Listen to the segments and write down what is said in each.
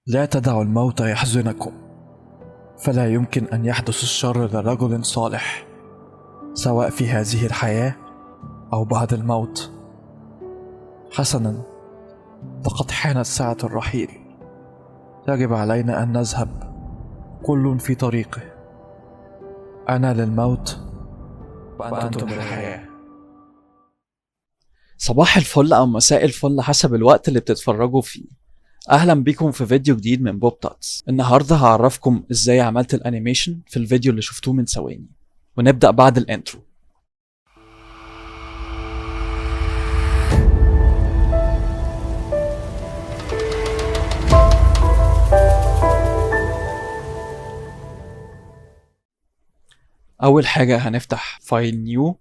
لا تدعوا الموت يحزنكم، فلا يمكن أن يحدث الشر لرجل صالح، سواء في هذه الحياة أو بعد الموت. حسنا، لقد حانت ساعة الرحيل. يجب علينا أن نذهب، كل في طريقه. أنا للموت وأنتم للحياة. صباح الفل أو مساء الفل حسب الوقت اللي بتتفرجوا فيه. أهلا بيكم في فيديو جديد من بوب تاتس. النهاردة هعرفكم إزاي عملت الأنيميشن في الفيديو اللي شفتوه من ثواني، ونبدأ بعد الانترو. أول حاجة هنفتح فايل نيو،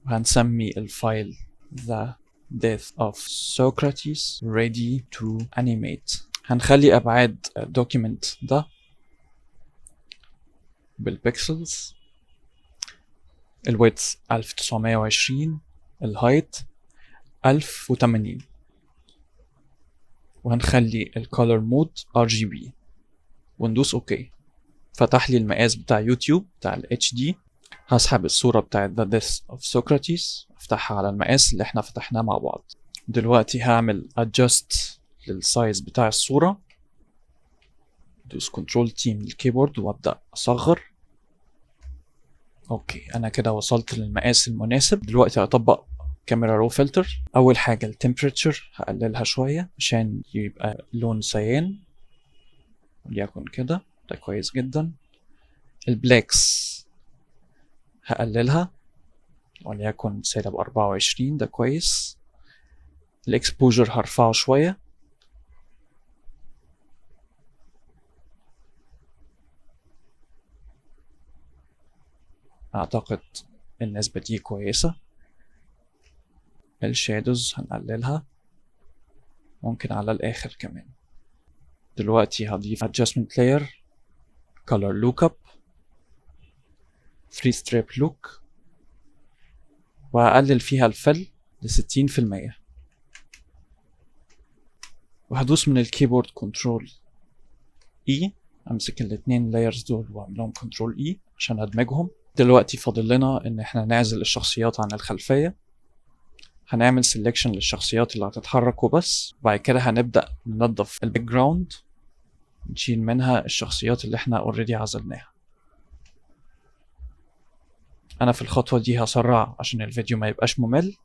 وهنسمي الفايل The Death of Socrates Ready to Animate. هنخلي أبعاد الدوكيمنت ده بالبيكسلز، الويدث 1920، الهايت 1080، وهنخلي الكولر مود RGB وندوس اوكي. فتح لي المقاس بتاع يوتيوب بتاع ال HD. هسحب الصورة بتاعت The Death of Socrates، افتحها على المقاس اللي احنا فتحناه مع بعض. دلوقتي هعمل adjust للسايز بتاع الصورة، دوس كنترول تي من الكيبورد وابدأ اصغر. اوكي، انا كده وصلت للمقاس المناسب. دلوقتي هطبق كاميرا رو فلتر. اول حاجة التمبريتشر هقللها شوية عشان يبقى لون سيان، وليكن كده، ده كويس جدا. البلاكس هقللها وليكن سالب 24، ده كويس. الاكسبوجر هرفعه شوية. اعتقد النسبة دي كويسة. الشادوز هنقللها، ممكن على الاخر كمان. دلوقتي هضيف adjustment layer، color lookup، 3 strip look، وهقلل فيها الفل ل60%. وهدوس من الكيبورد كنترول E، امسك الاتنين لايرز دول واعملهم كنترول E عشان ادمجهم. دلوقتي فاضل لنا ان احنا نعزل الشخصيات عن الخلفية. هنعمل سيلكشن للشخصيات اللي هتتحرك وبس، وبعد كده هنبدأ ننظف الباك جراوند، نشيل منها الشخصيات اللي احنا اوريدي عزلناها. انا في الخطوة دي هسرع عشان الفيديو ما يبقاش ممل.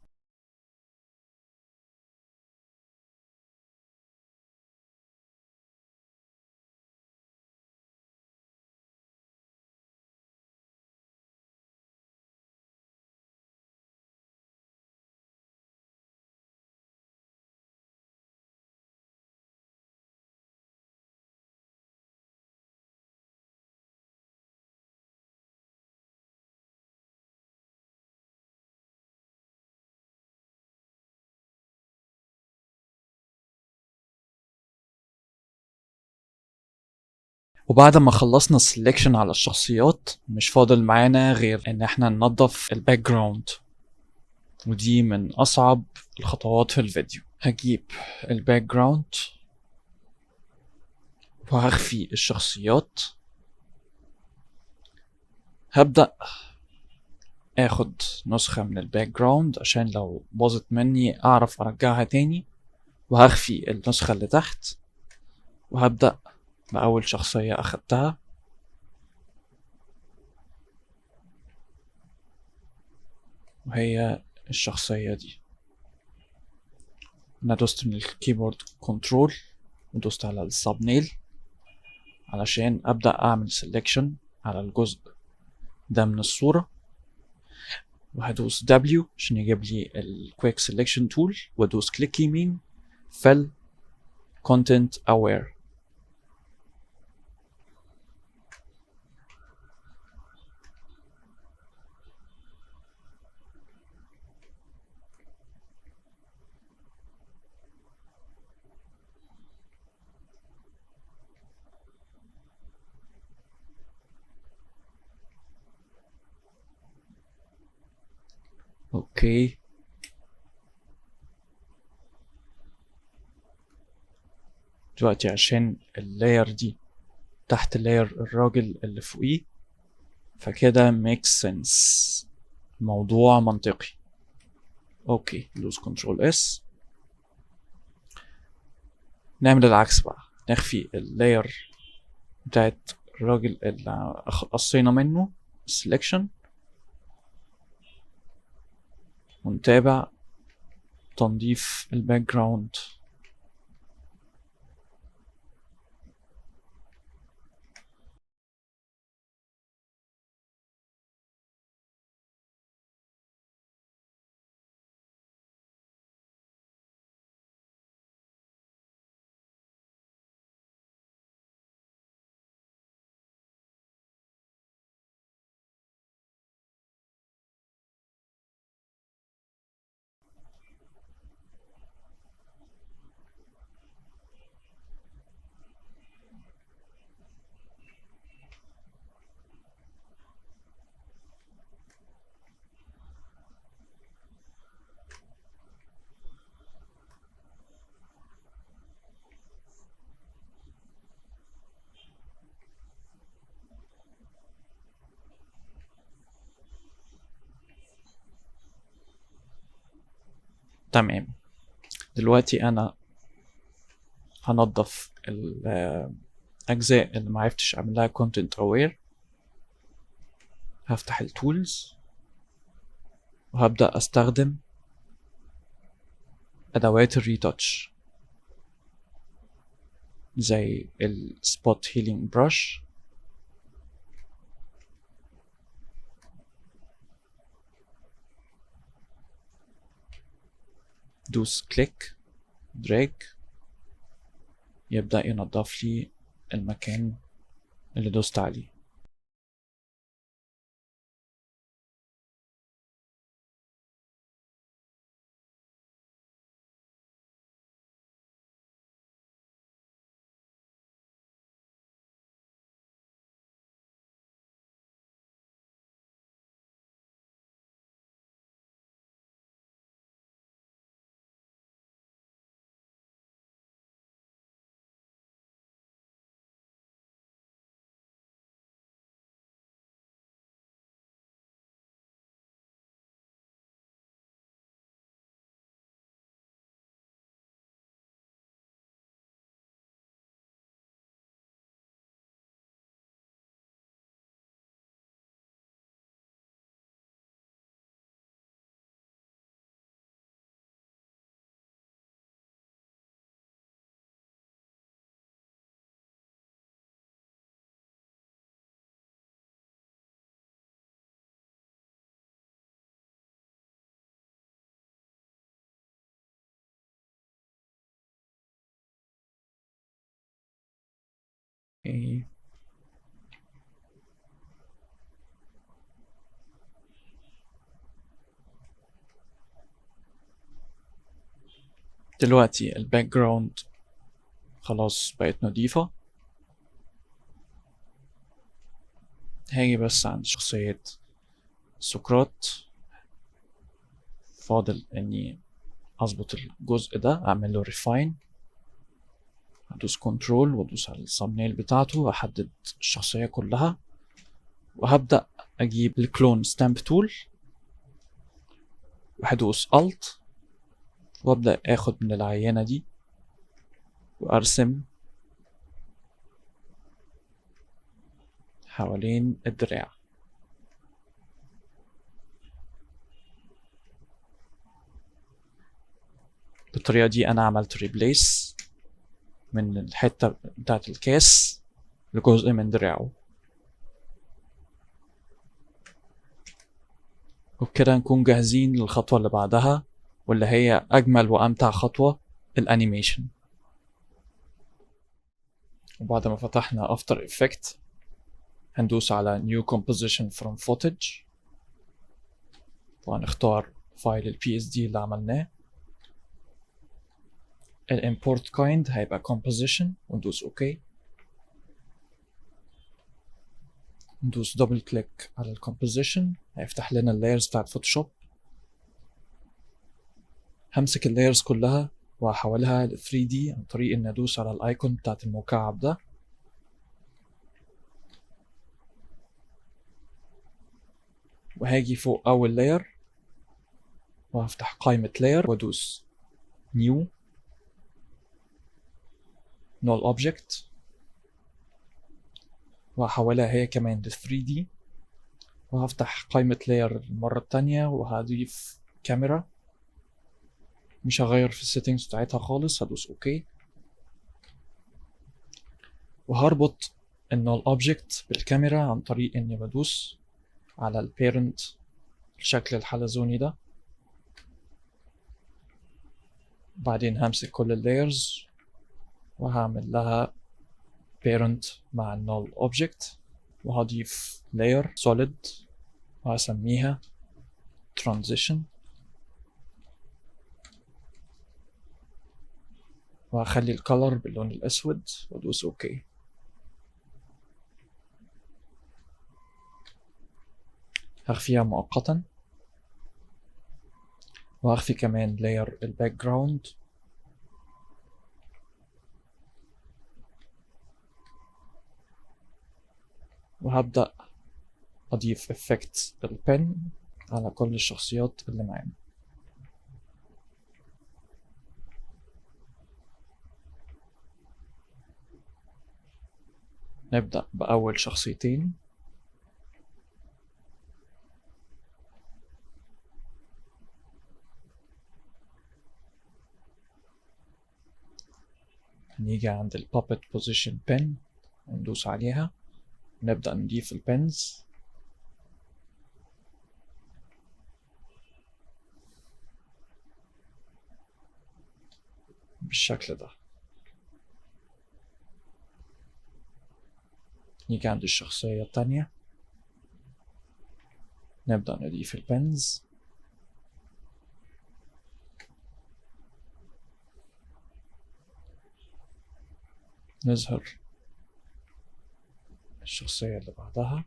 وبعد ما خلصنا السلكشن على الشخصيات، مش فاضل معانا غير ان احنا ننظف الباك جراوند، ودي من اصعب الخطوات في الفيديو. هجيب الباك جراوند وهخفي الشخصيات. هبدأ اخد نسخة من الباك جراوند عشان لو باظت مني اعرف ارجعها تاني، وهخفي النسخة اللي تحت. وهبدأ بأول شخصية اخدتها، وهي الشخصية دي. انا دوست من الكيبورد كنترول ودوست على السب نيل علشان ابدأ اعمل سيلكشن على الجزء ده من الصورة، وهدوس W عشان يجيب لي الكويك سيلكشن تول، وادوس كليك يمين فل content aware. اوكي، دلوقتي عشان اللاير دي تحت لاير الراجل اللي فوقيه، فكده makes sense، موضوع منطقي. اوكي lose control S. نعمل العكس بقى، نخفي اللاير بتاعت الراجل اللي قصينا منه selection، ونتابع تنظيف الباك جراوند. تمام. دلوقتي انا هنضف الاجزاء اللي معرفتش اعمل لها content aware. هفتح التولز وهبدأ استخدم ادوات الريتاتش زي السبوت هيلينج براش، دوس كليك دراج يبدأ ينظف لي المكان اللي دوست عليه. إيه. دلوقتي الباك جراوند خلاص بقت نضيفة. هاجي بس عند شخصية سقراط، فاضل اني اظبط الجزء ده، اعمل له ريفاين، هدوس كنترول وادوس على الثامبنيل بتاعته واحدد الشخصية كلها، وهبدأ اجيب الكلون ستامب تول وهدوس الت وابدأ اخد من العينة دي وارسم حوالين الدراع. بالطريقة دي انا عملت ريبليس من الحتة بتاعت الكاس لجزء من دراعه. وبكده نكون جاهزين للخطوة اللي بعدها، واللي هي أجمل وأمتع خطوة، الأنيميشن. وبعد ما فتحنا After Effects هندوس على New Composition from Footage وهنختار فايل ال PSD اللي عملناه. ال Import Kind هيبقى Composition وندوس OK. ندوس دبل كليك على ال Composition هيفتح لنا اللايرز بتاعت فوتوشوب. همسك اللايرز كلها وهحولها ل 3D عن طريق إن أدوس على الأيكون بتاعت المكعب ده، وهاجي فوق أول لاير وهفتح قائمة لاير وأدوس New Null Object، وهحولها هي كمان ل 3D، وهفتح قائمة لاير المرة التانية وهضيف كاميرا. مش هغير في السيتنجز بتاعتها خالص، هدوس اوكي، وهربط النول اوبجكت بالكاميرا عن طريق اني بدوس على البيرنت الشكل الحلزوني ده. بعدين همسك كل اللايرز وهعمل لها parent مع النول اوبجكت، وهضيف layer solid وهسميها transition، وهخلي الكالر باللون الأسود وأدوس أوكي. هخفيها مؤقتا، وهخفي كمان لاير الباك جراوند، وهبدأ أضيف effects بالبن على كل الشخصيات اللي معانا. نبدأ بأول شخصيتين. نيجي عند ال puppet position pen وندوس عليها، نبدأ نضيف البنز بالشكل ده. نيجي عند الشخصية التانية، نبدأ نضيف البنز، نظهر الشخصية اللي بعدها،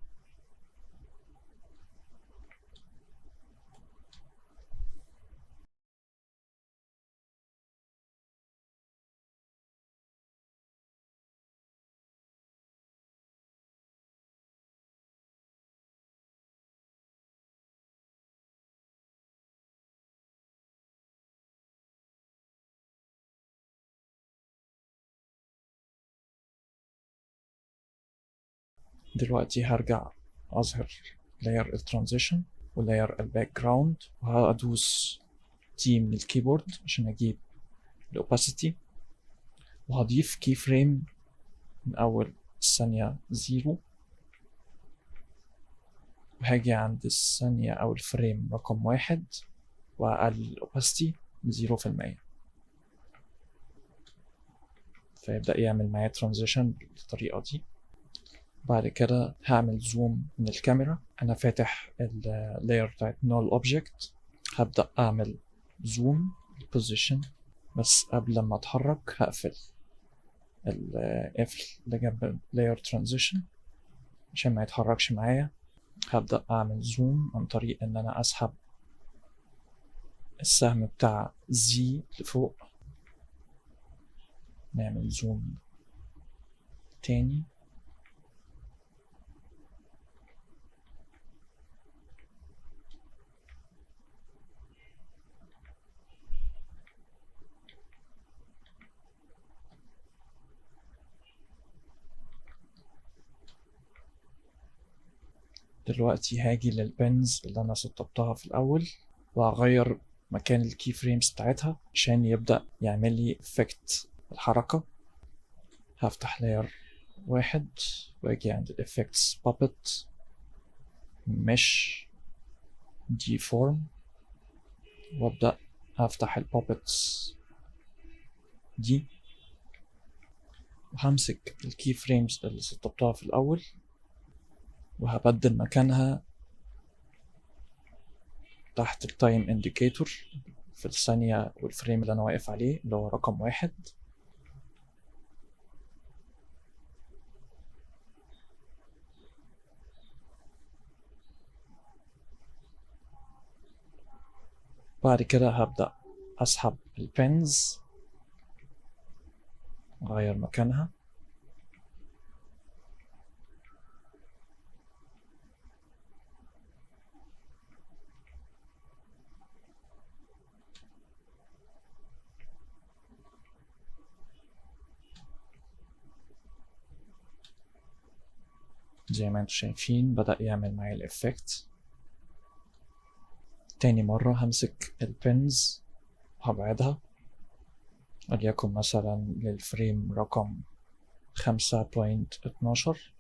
دلوقتي هرجع أظهر لاير الترانزيشن ولاير الباك جراوند، وهدوس تي من الكيبورد عشان أجيب الأوباسيتي، وهضيف كي فريم من أول الثانية 0، وهاجي عند الثانية أو الفريم رقم 1 وأقلل الأوباسيتي ب0%، فيبدأ يعمل معايا ترانزيشن بالطريقة دي. بعد كده هعمل زوم من الكاميرا، أنا فاتح اللاير بتاعت null object، هبدأ أعمل زوم position، بس قبل ما أتحرك هقفل القفل اللي جنب layer transition عشان ما يتحركش معايا. هبدأ أعمل زوم عن طريق إن أنا أسحب السهم بتاع Z لفوق، نعمل زوم تاني، دلوقتي هاجي للبنز اللي أنا سطبتها في الأول وهغير مكان الكي فريمز بتاعتها عشان يبدأ يعمل لي افكت الحركة. هفتح لاير 1 واجي عند الافكتس puppet mesh deform، وابدأ افتح البابتس دي، وهمسك الكي فريمز اللي سطبتها في الأول وهبدل مكانها تحت التايم انديكيتور في الثانية والفريم اللي أنا واقف عليه اللي هو رقم 1. بعد كده هبدأ أسحب البنز أغير مكانها. زي ما انتم شايفين بدأ يعمل معايا الإفكت. تاني مرة همسك البنز وهبعدها، وليكن مثلا للفريم رقم 5.12.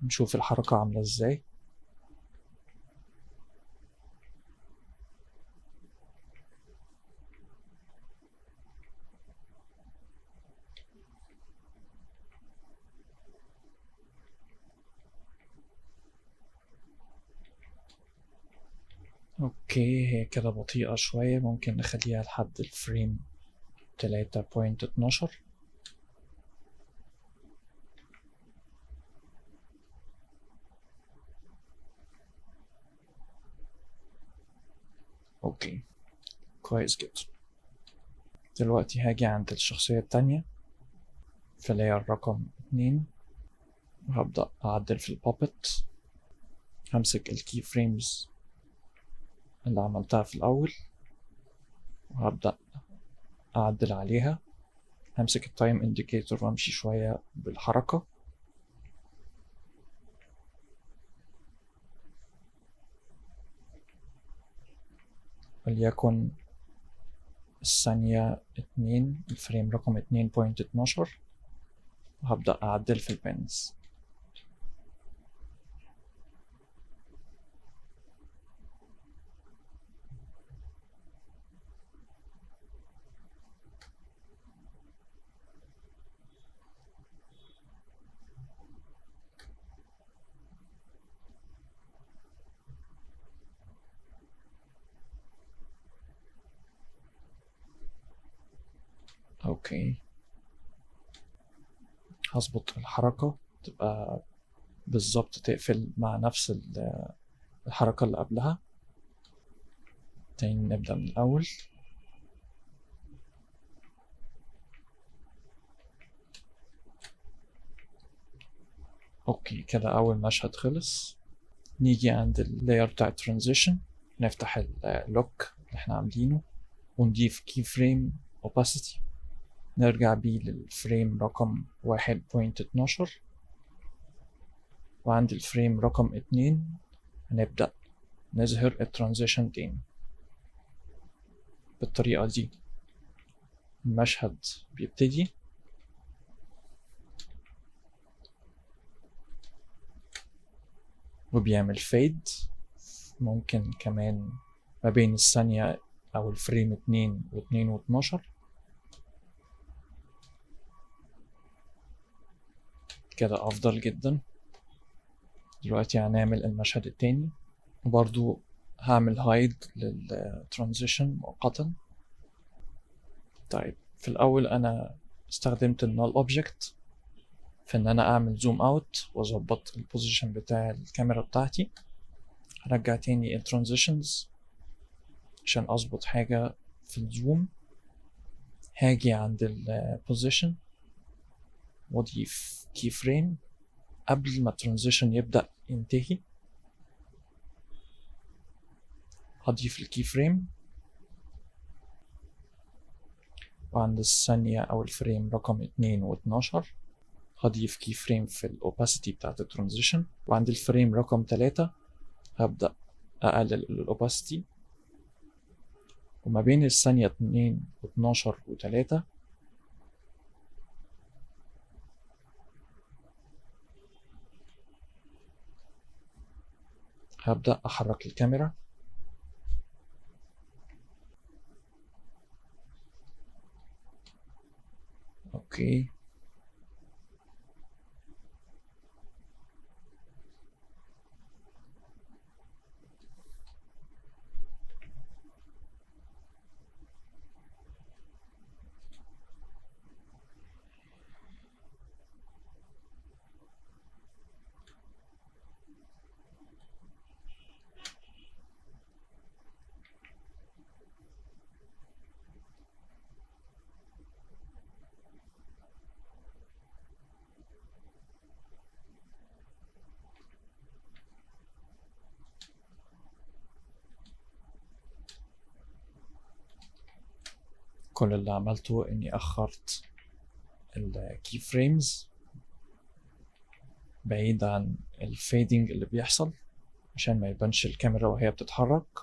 نشوف الحركة عاملة ازاي. اوكي، هي كده بطيئة شوية، ممكن نخليها لحد الفريم 3.12. اوكي كويس جدا. دلوقتي هاجي عند الشخصية التانية في لاير رقم 2، وهبدأ أعدل في البابت. همسك الكي فريمز اللي عملتها في الأول وهبدأ أعدل عليها. همسك التايم انديكيتور وامشي شوية بالحركة. وليكن الثانية 2، الفريم رقم 2.12، وهبدأ أعدل في البنز. اوكي، هظبط الحركة تبقى بالظبط تقفل مع نفس الحركة اللي قبلها. تاني نبدأ من الأول. اوكي كده أول مشهد خلص. نيجي عند اللاير بتاع الترانزيشن، نفتح اللوك اللي احنا عاملينه ونضيف كي فريم opacity. نرجع بيه للفريم رقم 1.12، وعند الفريم رقم 2 هنبدأ نظهر الترانزيشن تاني. بالطريقة دي المشهد بيبتدي وبيعمل فيد. ممكن كمان ما بين الثانية أو الفريم 2 و2 و12 كده أفضل جدا. دلوقتي هنعمل المشهد التاني، وبرضو هعمل هايد للترانزيشن مؤقتا. طيب في الأول أنا استخدمت النال اوبجكت في إن أنا أعمل زوم أوت وأظبط البوزيشن بتاع الكاميرا بتاعتي. هرجع تاني الترانزيشنز عشان أظبط حاجة في الزوم. هاجي عند البوزيشن وأضيف كي فريم قبل ما الترانزيشن يبدأ ينتهي. هضيف الكي فريم، وعند الثانية أو الفريم رقم 2 و12 هضيف كي فريم في الأوباسيتي بتاعت الترانزيشن، وعند الفريم رقم 3 هبدأ أقلل الأوباسيتي. وما بين الثانية 2 و12 و3 هبدأ أحرك الكاميرا. أوكي كل اللي عملته اني اخرت الكي فريمز بعيد عن الفيدنج اللي بيحصل عشان ما يبانش الكاميرا وهي بتتحرك.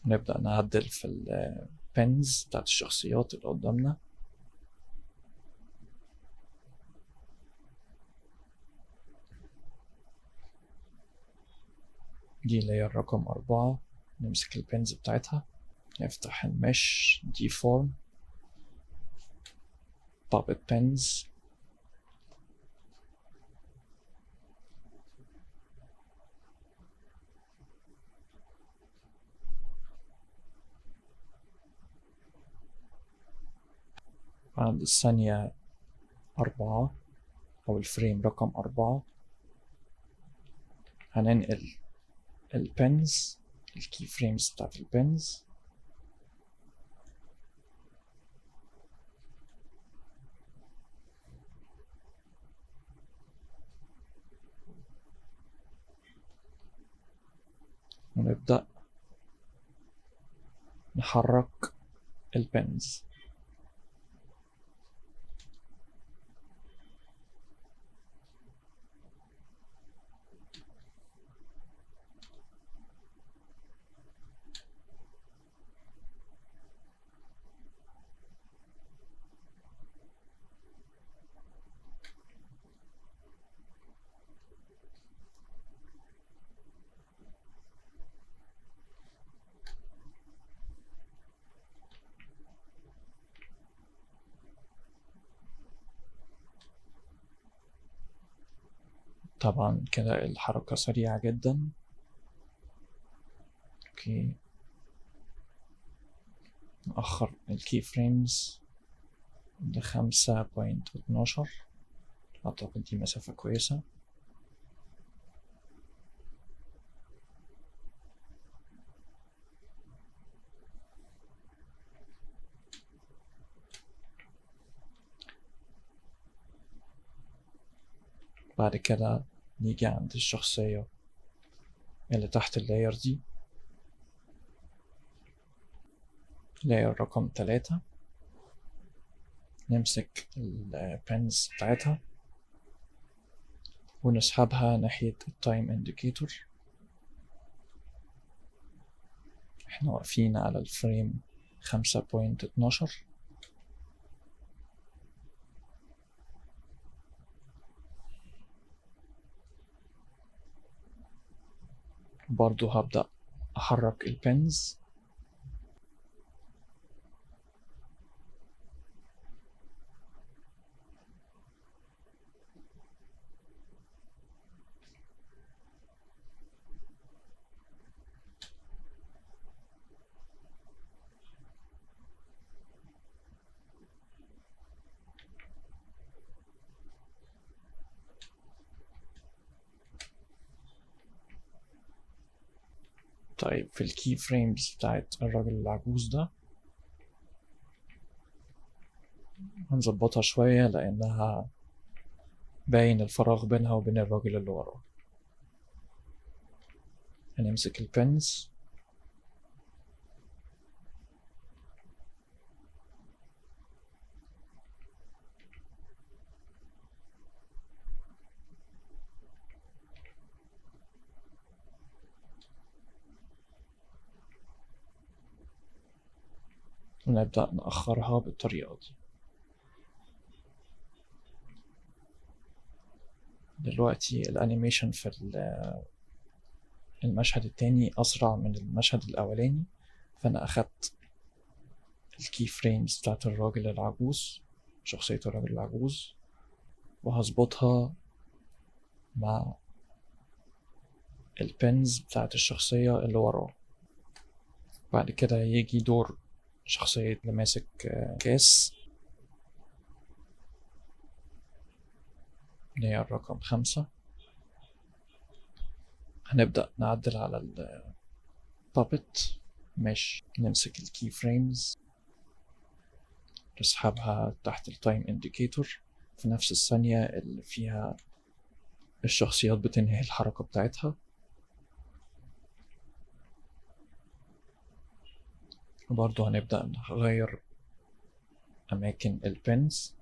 نبدأ نعدل في البنز بتاعت الشخصيات اللي قدامنا. دي لاير رقم 4، نمسك البنز بتاعتها، نفتح المش دي فورم puppet pens، عند الثانية 4 أو الفريم رقم 4 هننقل البنز، الكي فريمز بتاعت البنز، ونبدأ نحرك البنز. طبعا كده الحركة سريعة جدا. اوكي، نأخر الكي فريمز ل5.12، أعتقد دي مسافة كويسة. بعد كده نيجي عند الشخصية اللي تحت اللاير دي، لاير رقم 3، نمسك البنز بتاعتها ونسحبها ناحية التايم انديكيتور. احنا واقفين على الفريم 5.12. برضو هبدأ أحرك البنز. طيب في الكي فريمز بتاعت الراجل العجوز ده هنظبطها شوية لأنها باين الفراغ بينها وبين الراجل اللي وراه. هنمسك البنز ونبدأ نأخرها بالطريقة دي. دلوقتي الانيميشن في المشهد التاني أسرع من المشهد الأولاني، فأنا أخدت الكي فريمز بتاعت الراجل العجوز، شخصية الراجل العجوز، وهظبطها مع البنز بتاعت الشخصية اللي وراه. بعد كده يجي دور شخصية اللي ماسك كاس، اللي هي الرقم 5. هنبدأ نعدل على البابت، مش نمسك الكي فريمز نسحبها تحت التايم انديكيتور في نفس الثانية اللي فيها الشخصيات بتنهي الحركة بتاعتها. وبرضه هنبدأ نغير أماكن البنز.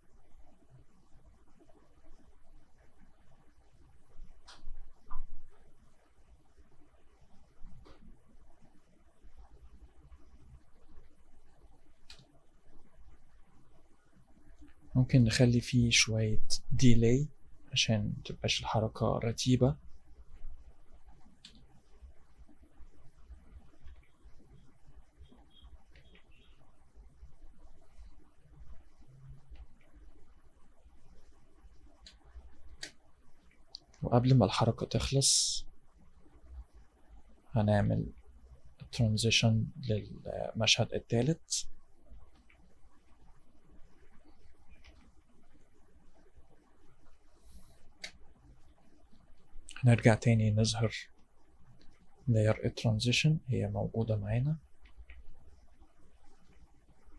ممكن نخلي فيه شوية ديلي عشان متبقاش الحركة رتيبة. وقبل ما الحركة تخلص هنعمل ترانزيشن للمشهد الثالث. هنرجع تاني نظهر layer transition، هي موجودة معانا.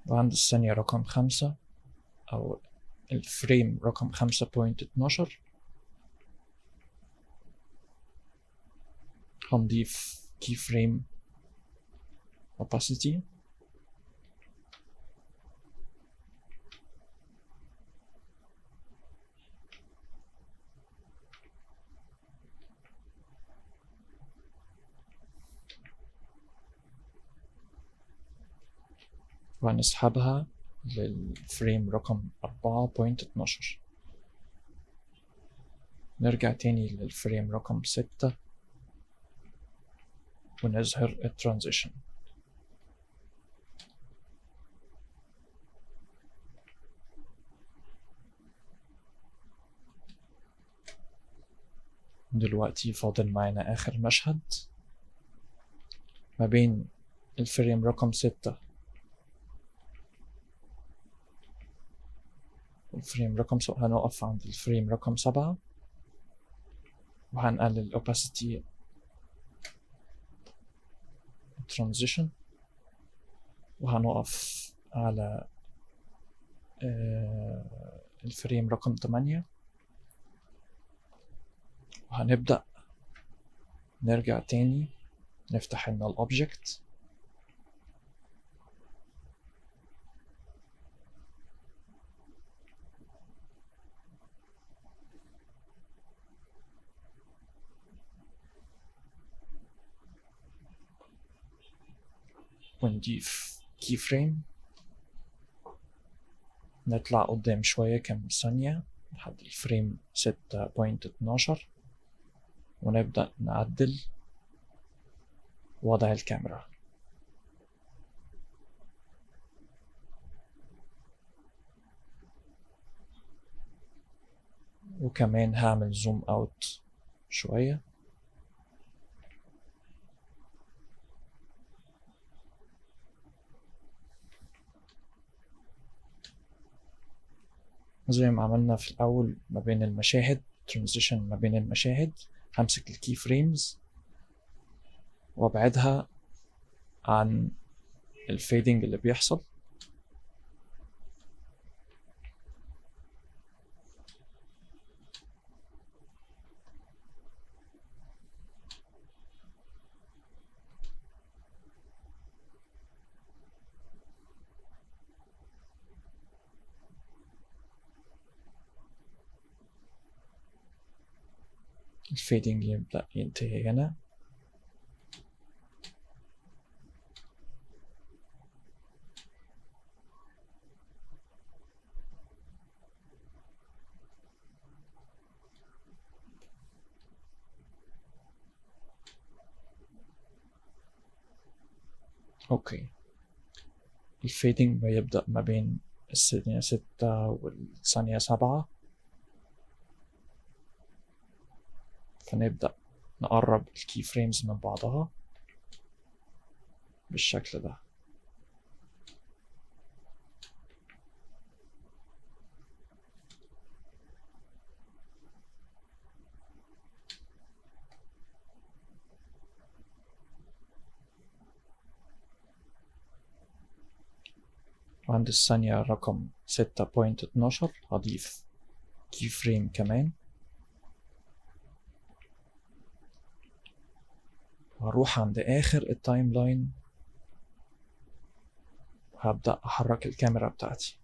وعند الثانية رقم 5 أو الفريم رقم 5.12 هنضيف key frame opacity. وهنسحبها للفريم رقم 4.12. نرجع تاني للفريم رقم 6 ونظهر الترانزيشن. دلوقتي فاضل معانا آخر مشهد ما بين الفريم رقم 6 والفريم رقم هنقف عند الفريم رقم 7 وهنقلل opacity transition وهنقف على الفريم رقم 8 وهنبدأ نرجع تاني نفتح لنا الأوبجكت ونضيف key frame. نطلع قدام شوية كم ثانية لحد الفريم 6.12 ونبدأ نعدل وضع الكاميرا. وكمان هعمل زوم اوت شوية. زي ما عملنا في الأول ما بين المشاهد transition ما بين المشاهد، همسك الكي فريمز وابعدها عن الفيدنج اللي بيحصل. الفيدنج يبدأ ينتهي هنا. اوكي، الفيدنج بيبدأ ما بين الثانية 6 والثانية 7، فنبدأ نقرب الكي فريمز من بعضها بالشكل ده. وعند الثانية رقم 6.12 هضيف كي فريم كمان، وهروح عند آخر التايم لاين وهبدأ أحرك الكاميرا بتاعتي.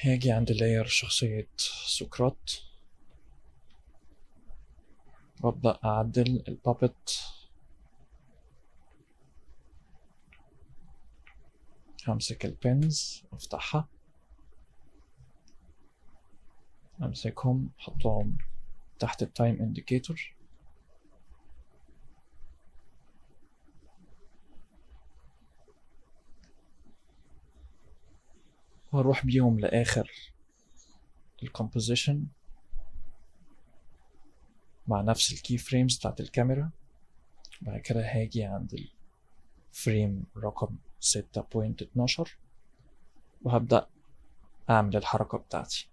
هاجي عند لاير شخصية سقراط وابدأ أعدل البابت. همسك البنز وافتحها، امسكهم احطهم تحت التايم انديكيتور، واروح بيهم لاخر الكومبوزيشن مع نفس الكي فريمز بتاعت الكاميرا. بعد كده هاجي عند الفريم رقم 6.12 وهبدأ اعمل الحركة بتاعتي.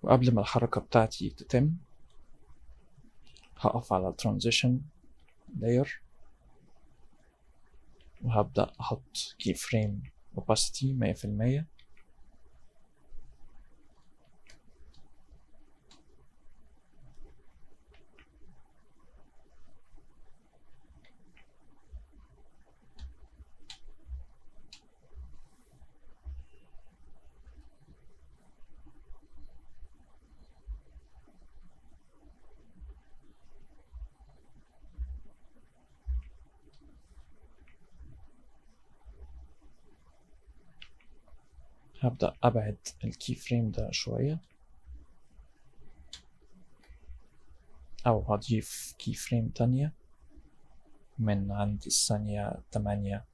وقبل ما الحركة بتاعتي تتم هقف على transition layer وهبدأ أحط keyframe opacity 100%. هبدأ أبعد الكي فريم ده شوية، أو هضيف كي فريم تانية من عند الثانية 8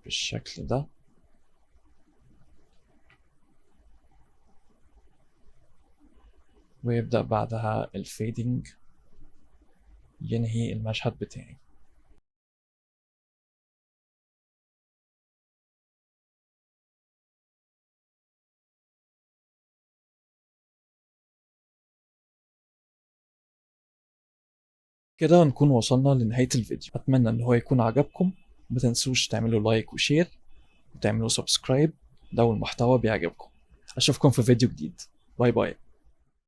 بالشكل ده. ويبدأ بعدها الفيدنج ينهي المشهد بتاعي. كده نكون وصلنا لنهاية الفيديو. أتمنى إن هو يكون عجبكم، متنسوش تعملوا لايك وشير وتعملوا سبسكرايب لو المحتوى بيعجبكم. أشوفكم في فيديو جديد. باي باي.